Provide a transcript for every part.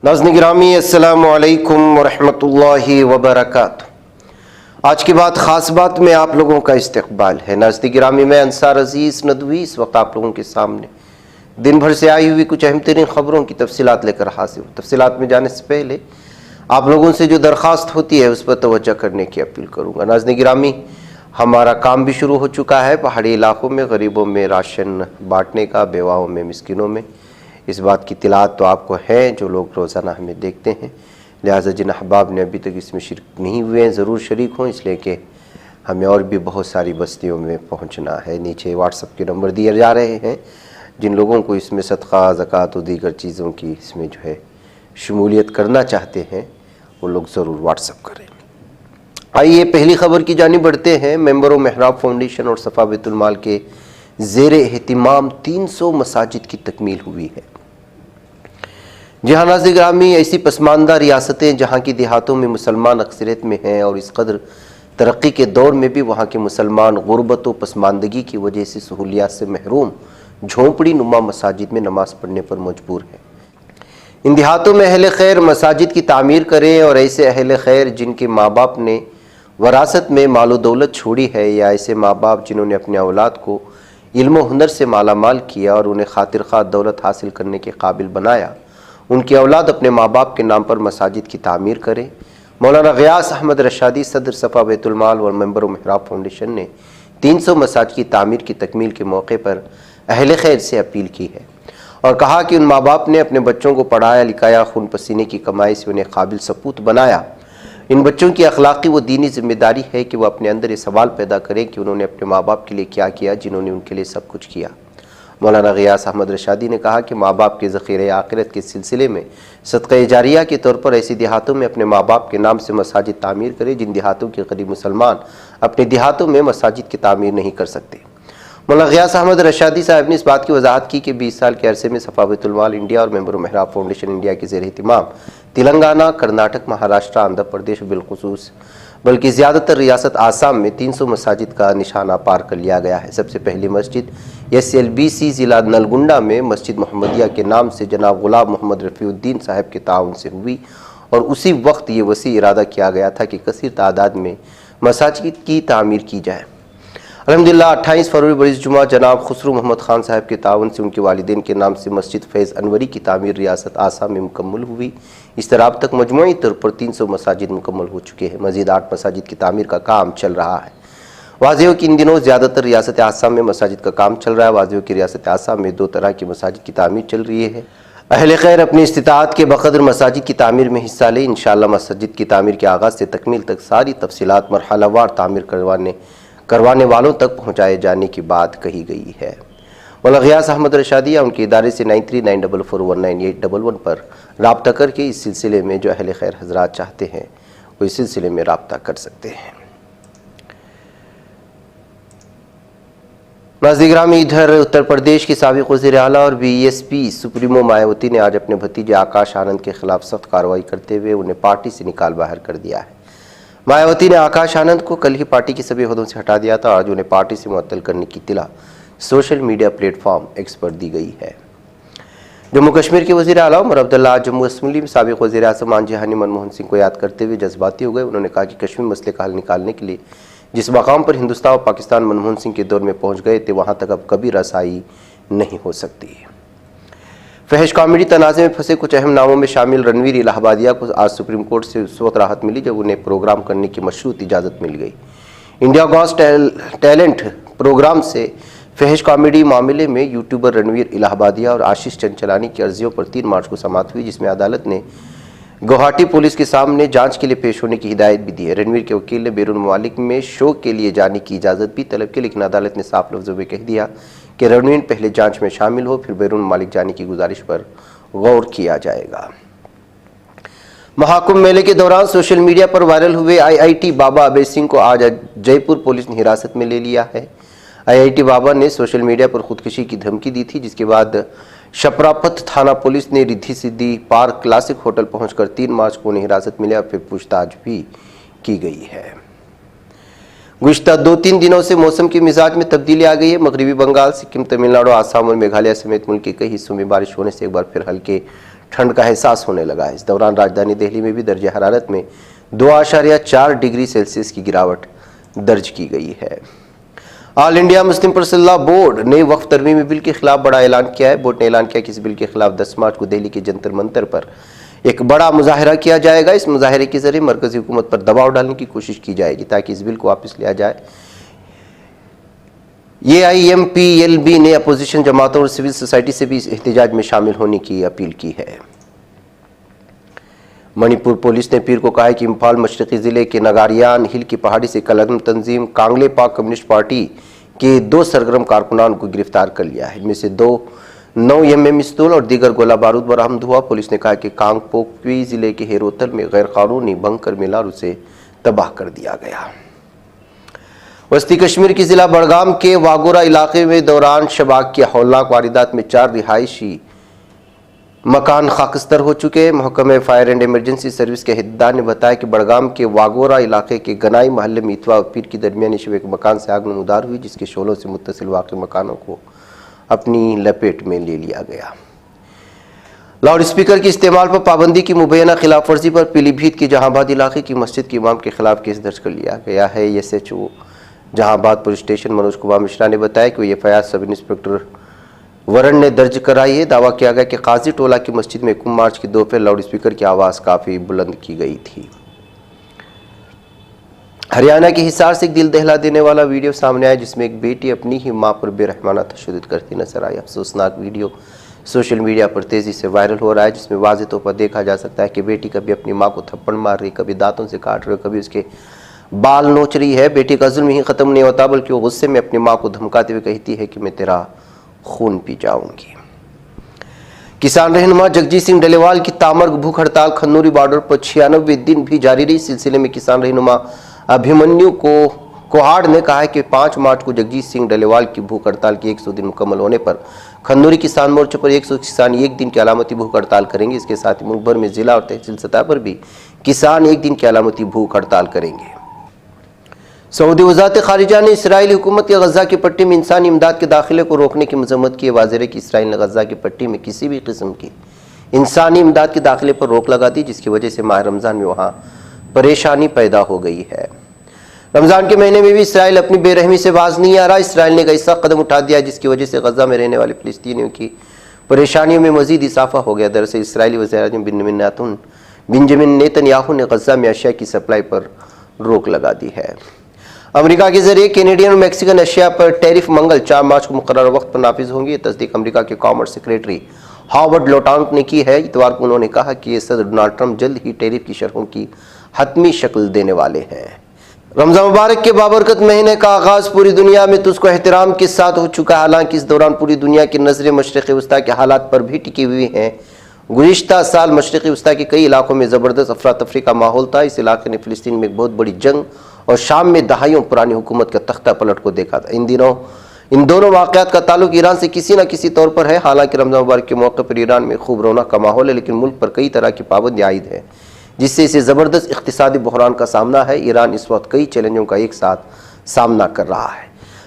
नाज़रीन गिरामी अस्सलामु अलैकुम वरहमतुल्लाहि वबरकातुह। आज की बात ख़ास बात में आप लोगों का इस्तक़बाल है। नाज़रीन गिरामी, मैं अंसार अज़ीज़ नदवी इस वक्त आप लोगों के सामने दिन भर से आई हुई कुछ अहम तरीन ख़बरों की तफसीलात लेकर हाजिर हूँ। तफसीलात में जाने से पहले आप लोगों से जो दरख्वास्त होती है उस पर तवज्जो करने की अपील करूँगा। नाज़रीन गिरामी, हमारा काम भी शुरू हो चुका है पहाड़ी इलाकों में गरीबों में राशन बांटने का, बेवाओं में, मिस्किनों में। इस बात की इत्तलात तो आपको है जो लोग रोज़ाना हमें देखते हैं, लिहाजा जिन अहबाब ने अभी तक इसमें शिरक नहीं हुए हैं ज़रूर शरीक हों, इसलिए कि हमें और भी बहुत सारी बस्तियों में पहुंचना है। नीचे व्हाट्सएप के नंबर दिए जा रहे हैं, जिन लोगों को इसमें सदका, ज़कात और दीगर चीज़ों की इसमें जो है शमूलियत करना चाहते हैं वो लोग ज़रूर व्हाट्सएप करें। आइए पहली खबर की जानिब बढ़ते हैं। मेंबरों मेहराब फाउंडेशन और सफ़ा बैतुल माल के ज़ेरे एहतिमाम 300 मसाजिद की तकमील हुई है। जी हाँ नाज़रीन गिरामी, ऐसी पसमानदा रियासतें जहाँ की देहातों में मुसलमान अक्सरियत में हैं और इस कदर तरक्की के दौर में भी वहाँ के मुसलमान गुर्बत व पसमानदगी की वजह से सहूलियात से महरूम झोंपड़ी नुमा मसाजिद में नमाज़ पढ़ने पर मजबूर हैं। इन देहातों में अहले खैर मसाजिद की तामीर करें और ऐसे अहले खैर जिनके माँ बाप ने वरासत में मालो दौलत छोड़ी है, या ऐसे माँ बाप जिन्होंने अपने औलाद को इल्म व हुनर से माला माल किया और उन्हें खातिर खा दौलत हासिल करने के काबिल बनाया, उनकी औलाद अपने माँ बाप के नाम पर मसाजिद की तामीर करें। मौलाना ग़ियास अहमद रशादी सदर सफ़ा बैतुल माल और मेंबर मेहराब फाउंडेशन ने 300 मसाजिद की तामीर की तकमील के मौके पर अहले खैर से अपील की है और कहा कि उन माँ बाप ने अपने बच्चों को पढ़ाया लिखाया, खून पसीने की कमाई से उन्हें काबिल सपूत बनाया। इन बच्चों की अखलाकी व दीनी जिम्मेदारी है कि वह अपने अंदर ये सवाल पैदा करें कि उन्होंने अपने माँ बाप के लिए क्या किया जिन्होंने उनके लिए सब कुछ किया। मौलाना ग़ियास अहमद रशादी ने कहा कि माँ बाप के ज़ख़ीरे आखिरत के सिलसिले में सदक़ा जारिया के तौर पर ऐसी देहातों में अपने माँ बाप के नाम से मसाजिद तामीर करें जिन देहातों के गरीब मुसलमान अपने देहातों में मसाजिद की तामीर नहीं कर सकते। मौलाना ग़ियास अहमद रशादी साहब ने इस बात की वजाहत की कि 20 साल के अरसे में सफ़ा बैतुल माल इंडिया और मेंबर मेहराब फाउंडेशन इंडिया के ज़ेर एहतिमाम तेलंगाना, कर्नाटक, महाराष्ट्र, आंध्र प्रदेश बिलखुसूस बल्कि ज़्यादातर रियासत आसाम में 300 मसाजिद का निशाना पार कर लिया गया है। सबसे पहली मस्जिद SLBC ज़िला नलगुंडा में मस्जिद मोहम्मदिया के नाम से जनाब गुलाम मोहम्मद रफ़ीउद्दीन साहब के ताउन से हुई और उसी वक्त ये वसी इरादा किया गया था कि कसीर तादाद में मसाजिद की तामीर की जाए। अल्हम्दुलिल्लाह 28 फरवरी बरिस जुमा जनाब खुसरू मोहम्मद खान साहब के ताउन से उनके वालिदैन के नाम से मस्जिद फैज़ अनवरी की तामीर रियासत आसाम में मुकम्मल हुई। इस तरह अब तक मजमूई तौर पर 300 मसाजिद मुकम्मल हो चुके हैं। मज़ीद 8 मसाजिद की तामीर का काम चल रहा है। वाज़ेह कि इन दिनों ज़्यादातर रियासत आसाम में मसाजिद का काम चल रहा है। वाज़ेह कि रियासत आसाम में 2 तरह की मसाजिद की तामीर चल रही है। अहले खैर अपनी इस्तिताअत के बक़दर मसाजिद की तामीर में हिस्सा लें। इंशाअल्लाह मस्जिद की तामीर के आगाज़ से तकमील तक सारी तफसीलात मरहलावार तामीर करवाने वालों तक पहुँचाए जाने की बात कही गई है। मौलाना ग़ियास अहमद रशादी या उनके इदारे से 9394419811 पर रब्ता करके इस सिलसिले में जो अहले खैर हज़रात चाहते हैं वो इस सिलसिले में रब्ता कर सकते हैं। नाज़रीन गिरामी, इधर उत्तर प्रदेश के साबिक़ वज़ीर आला और BSP सुप्रीमो मायावती ने आज अपने भतीजे आकाश आनंद के खिलाफ सख्त कार्रवाई करते हुए उन्हें पार्टी से निकाल बाहर कर दिया है। मायावती ने आकाश आनंद को कल ही पार्टी के सभी ओहदों से हटा दिया था और आज उन्हें पार्टी से मुअत्तल करने की इत्तला सोशल मीडिया प्लेटफॉर्म एक्स पर दी गई है। जम्मू कश्मीर के वज़ीर आला उमर अब्दुल्ला आज जम्मू असम्बली में साबिक़ वज़ीर आज़म आंजी-हानी मनमोहन सिंह को याद करते हुए जज्बाती हो गए। उन्होंने कहा कि कश्मीर मसले का हल निकालने के लिए जिस मकाम पर हिंदुस्तान और पाकिस्तान मनमोहन सिंह के दौर में पहुँच गए थे वहाँ तक अब कभी रसाई नहीं हो सकती। फहश कॉमेडी तनाज़े में फंसे कुछ अहम नामों में शामिल रणवीर इलाहाबादिया को आज सुप्रीम कोर्ट से उस वक्त राहत मिली जब उन्हें प्रोग्राम करने की मशरूत इजाज़त मिल गई। इंडिया गॉट टैलेंट प्रोग्राम से फहश कॉमेडी मामले में यूट्यूबर रणवीर इलाहाबादिया और आशीष चंचलानी की अर्जियों पर 3 मार्च को समाअत हुई, जिसमें अदालत ने गुवाहाटी पुलिस के सामने जांच के लिए पेश होने की हिदायत भी दी है। रणवीर के वकील ने बैरून ममालिक में शो के लिए जाने की इजाज़त भी तलब की, लेकिन अदालत ने साफ लफ्ज़ों में कह दिया कि रणवीर पहले जांच में शामिल हो, फिर बैरून ममालिक जाने की गुजारिश पर गौर किया जाएगा। महाकुंभ मेले के दौरान सोशल मीडिया पर वायरल हुए IIT बाबा अभय सिंह को आज जयपुर पुलिस ने हिरासत में ले लिया है। IIT बाबा ने सोशल मीडिया पर खुदकुशी की धमकी दी थी, जिसके बाद शपरापथ थाना पुलिस ने Riddhi Siddhi park classic hotel पहुंचकर 3 मार्च को उन्हें हिरासत में लिया और फिर पूछताछ भी की गई है। गुज़िश्ता 2-3 दिनों से मौसम के मिजाज में तब्दीली आ गई है। मगरबी बंगाल, सिक्किम, तमिलनाडु, आसाम और मेघालय समेत मुल्क के कई हिस्सों में बारिश होने से एक बार फिर हल्के ٹھنڈ کا احساس ہونے لگا ہے۔ اس دوران راجدھانی دہلی میں بھی درجہ حرارت میں 2.4 ڈگری سیلسیس کی گراوٹ درج کی گئی ہے۔ آل انڈیا مسلم پرسنل لا بورڈ نے وقف ترمیمی بل کے خلاف بڑا اعلان کیا ہے۔ بورڈ نے اعلان کیا کہ اس بل کے خلاف 10 مارچ کو دہلی کے جنتر منتر پر ایک بڑا مظاہرہ کیا جائے گا۔ اس مظاہرے کے ذریعے مرکزی حکومت پر دباؤ ڈالنے کی کوشش کی جائے گی تاکہ اس بل کو واپس لیا جائے۔ AIMPLB نے اپوزیشن جماعتوں اور سول سوسائٹی سے بھی اس احتجاج میں شامل ہونے کی اپیل کی ہے۔ منی پور پولیس نے پیر کو کہا ہے کہ امپھال مشرقی ضلع کے نگاریان ہل کی پہاڑی سے کل عدم تنظیم کانگلے پاک کمیونسٹ پارٹی کے 2 سرگرم کارکنان کو گرفتار کر لیا ہے۔ ان میں سے 2 9mm پستول اور دیگر گولہ بارود برآمد ہوا۔ پولیس نے کہا کہ کانگ پوکپی ضلع کے ہیروتل میں غیر قانونی بنکر ملا اور اسے تباہ کر دیا گیا۔ وسطی کشمیر کی ضلع بڑگام کے واگورہ علاقے میں دوران شباک کی ہولناک واردات میں 4 رہائشی مکان خاکستر ہو چکے۔ محکمہ فائر اینڈ ایمرجنسی سروس کے عہدیدار نے بتایا کہ بڑگام کے واگورہ علاقے کے گنائی محلے میں اتوار اور پیر کی درمیانی شب ایک مکان سے آگ نمودار ہوئی، جس کے شعلوں سے متصل واقع مکانوں کو اپنی لپیٹ میں لے لیا گیا۔ لاؤڈ اسپیکر کے استعمال پر پابندی کی مبینہ خلاف ورزی پر پیلی بھیت کے جہاں آباد علاقے کی مسجد کے امام کے خلاف کیس درج کر لیا گیا ہے۔ SHO جہاں آباد پولیس اسٹیشن منوج کمار مشرا نے بتایا کہ وہ FIR سب انسپکٹر ورن نے درج کرائی ہے۔ دعویٰ کیا گیا کہ قاضی ٹولہ کی مسجد میں 1 مارچ کی دوپہر لاؤڈ اسپیکر کی آواز کافی بلند کی گئی تھی۔ ہریانہ کے حصار سے ایک دل دہلا دینے والا ویڈیو سامنے آیا جس میں ایک بیٹی اپنی ہی ماں پر بے رحمانہ تشدد کرتی نظر آئی۔ افسوسناک ویڈیو سوشل میڈیا پر تیزی سے وائرل ہو رہا ہے، جس میں واضح طور پر دیکھا جا سکتا ہے کہ بیٹی کبھی اپنی ماں کو تھپڑ مار رہی، کبھی دانتوں سے کاٹ رہی، کبھی اس کے بال نوچ رہی ہے۔ بیٹی کا ظلم ہی ختم نہیں ہوتا بلکہ وہ غصے میں اپنی ماں کو دھمکاتے ہوئے کہتی ہے کہ میں تیرا خون پی جاؤں گی۔ کسان رہنما جگجیت سنگھ ڈلیوال کی تامرگ بھوک ہڑتال کھنوری بارڈر پر 96 دن بھی جاری رہی۔ سلسلے میں کسان رہنما ابھیمنیو کوہاڑ نے کہا ہے کہ 5 مارچ کو جگجیت سنگھ ڈلیوال کی بھوک ہڑتال کی 100 دن مکمل ہونے پر کھنوری کسان مورچے پر 100 کسان 1 دن کی علامتی بھوک ہڑتال کریں گے۔ اس کے ساتھ ہی ملک بھر میں ضلع اور تحصیل سطح پر بھی کسان 1 دن کی علامتی بھوک ہڑتال کریں گے۔ سعودی وزارت خارجہ نے اسرائیلی حکومت کے غزہ کی پٹی میں انسانی امداد کے داخلے کو روکنے کی مذمت کی ہے۔ واضح ہے کہ اسرائیل نے غزہ کی پٹی میں کسی بھی قسم کی انسانی امداد کے داخلے پر روک لگا دی، جس کی وجہ سے ماہ رمضان میں وہاں پریشانی پیدا ہو گئی ہے۔ رمضان کے مہینے میں بھی اسرائیل اپنی بے رحمی سے باز نہیں آ رہا۔ اسرائیل نے ایک ایسا قدم اٹھا دیا جس کی وجہ سے غزہ میں رہنے والے فلسطینیوں کی پریشانیوں میں مزید اضافہ ہو گیا۔ دراصل اسرائیلی وزیر اعظم بنجمن نیتن یاہو نے غزہ میں اشیاء کی سپلائی پر روک لگا دی ہے۔ امریکہ کے ذریعے کینیڈین اور میکسیکن اشیاء پر ٹیرف منگل 4 مارچ کو مقررہ وقت پر نافذ ہوں گی۔ یہ تصدیق امریکہ کے کامرس سیکریٹری ہاورڈ لوٹانک نے کی ہے۔ اتوار کو انہوں نے کہا کہ یہ صدر ڈونلڈ ٹرمپ جلد ہی ٹیرف کی شرحوں کی حتمی شکل دینے والے ہیں۔ رمضان مبارک کے بابرکت مہینے کا آغاز پوری دنیا میں تجھ کو احترام کے ساتھ ہو چکا ہے، حالانکہ اس دوران پوری دنیا کی نظریں مشرق وسطیٰ کے حالات پر بھی ٹکی ہوئی ہیں۔ گزشتہ سال مشرق وسطیٰ کے کئی علاقوں میں زبردست افراتفری کا ماحول تھا۔ اس علاقے نے فلسطین میں ایک بہت بڑی جنگ اور شام میں دہائیوں پرانی حکومت کا تختہ پلٹ کو دیکھا تھا۔ ان دونوں واقعات کا تعلق ایران سے کسی نہ کسی طور پر ہے۔ حالانکہ رمضان مبارک کے موقع پر ایران میں خوب رونق کا ماحول ہے، لیکن ملک پر کئی طرح کی پابندیاں عائد ہیں، جس سے اسے زبردست اقتصادی بحران کا سامنا ہے۔ ایران اس وقت کئی چیلنجوں کا ایک ساتھ سامنا کر رہا ہے۔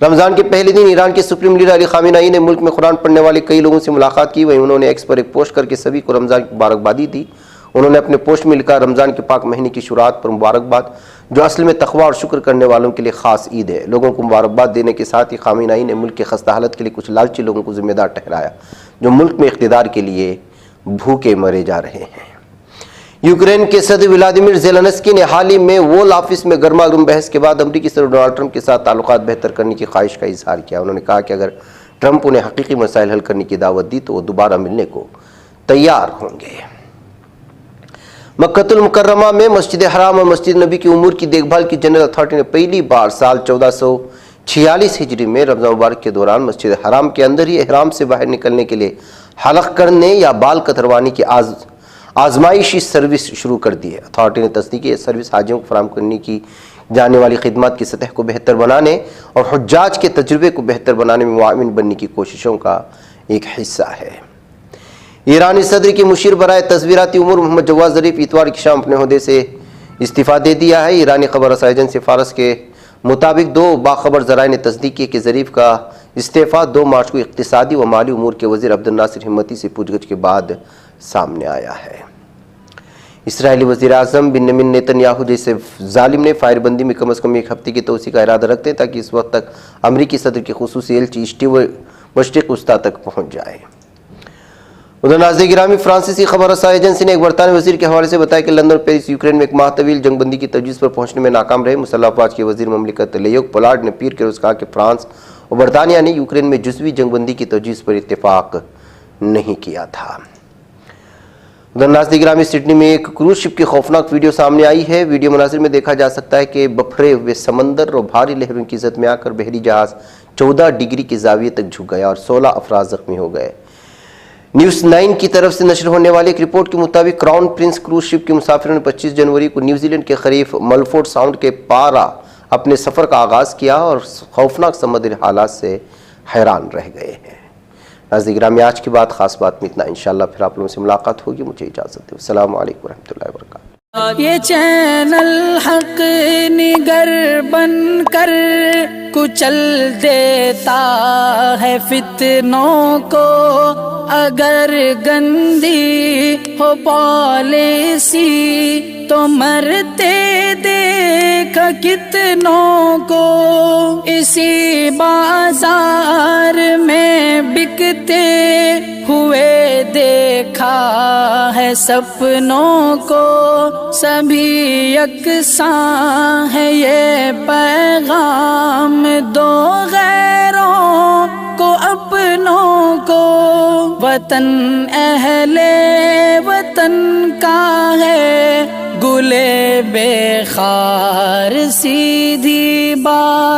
رمضان کے پہلے دن ایران کے سپریم لیڈر علی خامنہ ای نے ملک میں قرآن پڑھنے والے کئی لوگوں سے ملاقات کی۔ وہیں انہوں نے ایکس پر ایک پوسٹ کر کے سبھی کو رمضان کی مبارکبادی دی۔ انہوں نے اپنے پوسٹ میں لکھا، رمضان کے پاک مہینے کی شروعات پر مبارکباد، جو اصل میں تقویٰ اور شکر کرنے والوں کے لیے خاص عید ہے۔ لوگوں کو مبارکباد دینے کے ساتھ ہی خامنہ ای نے ملک کے خستہ حالت کے لیے کچھ لالچی لوگوں کو ذمہ دار ٹھہرایا جو ملک میں اقتدار کے لیے بھوکے مرے جا رہے ہیں۔ یوکرین کے صدر ولادیمیر زیلنسکی نے حال ہی میں وول آفس میں گرما گرم بحث کے بعد امریکی صدر ڈونلڈ ٹرمپ کے ساتھ تعلقات بہتر کرنے کی خواہش کا اظہار کیا۔ انہوں نے کہا کہ اگر ٹرمپ انہیں حقیقی مسائل حل کرنے کی دعوت دی تو وہ دوبارہ ملنے کو تیار ہوں گے۔ مکہ المکرمہ میں مسجد حرام اور مسجد نبی کی امور کی دیکھ بھال کی جنرل اتھارٹی نے پہلی بار سال 1446 ہجری میں رمضان مبارک کے دوران مسجد حرام کے اندر ہی احرام سے باہر نکلنے کے لیے حلق کرنے یا بال کتروانی کی آزمائشی سروس شروع کر دی ہے۔ اتھارٹی نے تصدیق کی یہ سروس حاجیوں کو فراہم کرنے کی جانے والی خدمات کی سطح کو بہتر بنانے اور حجاج کے تجربے کو بہتر بنانے میں معاون بننے کی کوششوں کا ایک حصہ ہے۔ ایرانی صدر کی مشیر برائے تصویراتی امور محمد جواد ظریف اتوار کی شام اپنے عہدے سے استعفیٰ دے دیا ہے۔ ایرانی خبر رساں ایجنسی فارس کے مطابق 2 باخبر ذرائع نے تصدیق کی کہ ظریف کا استعفیٰ 2 مارچ کو اقتصادی و مالی امور کے وزیر عبد الناصر ہمتی سے پوچھ گچھ کے بعد सामने आया है। इसराइली वज़ीर-ए-आज़म बिन्यामिन नेतन्याहू जैसे जालिम ने फायरबंदी में कम अज़ कम 1 हफ्ते की तोसी का इरादा रखते हैं ताकि इस वक्त तक अमरीकी सदर की खुसूसी एलची मशरिक़ वस्ता तक पहुँच जाए। उधर नाज़रीन गिरामी, फ्रांसीसी खबर रसाई एजेंसी ने एक बरतानवी वज़ीर के हवाले से बताया कि लंदन और पेरिस यूक्रेन में एक माह तवील जंगबंदी की तजवीज़ पर पहुँचने में नाकाम रहे। मुसल्लह अफ़वाज के वज़ीर ममलिकत लेयोक पोलार्ड ने पीर के रोज़ कहा कि फ्रांस और बरतानिया ने यूक्रेन में जुज़वी जंगबंदी की तजवीज़ पर इत्तेफाक नहीं किया था। उधर नाज़रीन गिरामी, सिडनी में एक क्रूज शिप की खौफनाक वीडियो सामने आई है। वीडियो मनाज़िर में देखा जा सकता है कि बफरे हुए समंदर और भारी लहरों की ज़द में आकर बहरी जहाज़ 14 डिग्री की ज़ाविये तक झुक गया और 16 अफराद ज़ख्मी हो गए। न्यूज़ 9 की तरफ से नशर होने वाली एक रिपोर्ट के मुताबिक क्राउन प्रिंस क्रूज शिप के मुसाफिरों ने 25 जनवरी को न्यूजीलैंड के करीब मलफोर्ड साउंड के पारा अपने सफ़र का आगाज़ किया और खौफनाक समुद्री हालात से हैरान रह गए हैं। नाज़रीन गिरामी, आज की बात ख़ास बात में इतना। इंशाअल्लाह फिर आप लोगों से मुलाकात होगी। मुझे इजाज़त दो। अस्सलामु अलैकुम रहमतुल्लाहि व बरकातुहू। ये चैनल हक निगर बन कर कुचल देता है फितनों को, अगर गंदी हो पॉलिसी तो मरते देख कितनों को। इसी बाजार में बिकते हुए देखा है सपनों को, सभी यकसां है ये पैगाम दो गैरों को अपनों को। वतन अहले वतन का है गुले बेखार सीधी बात।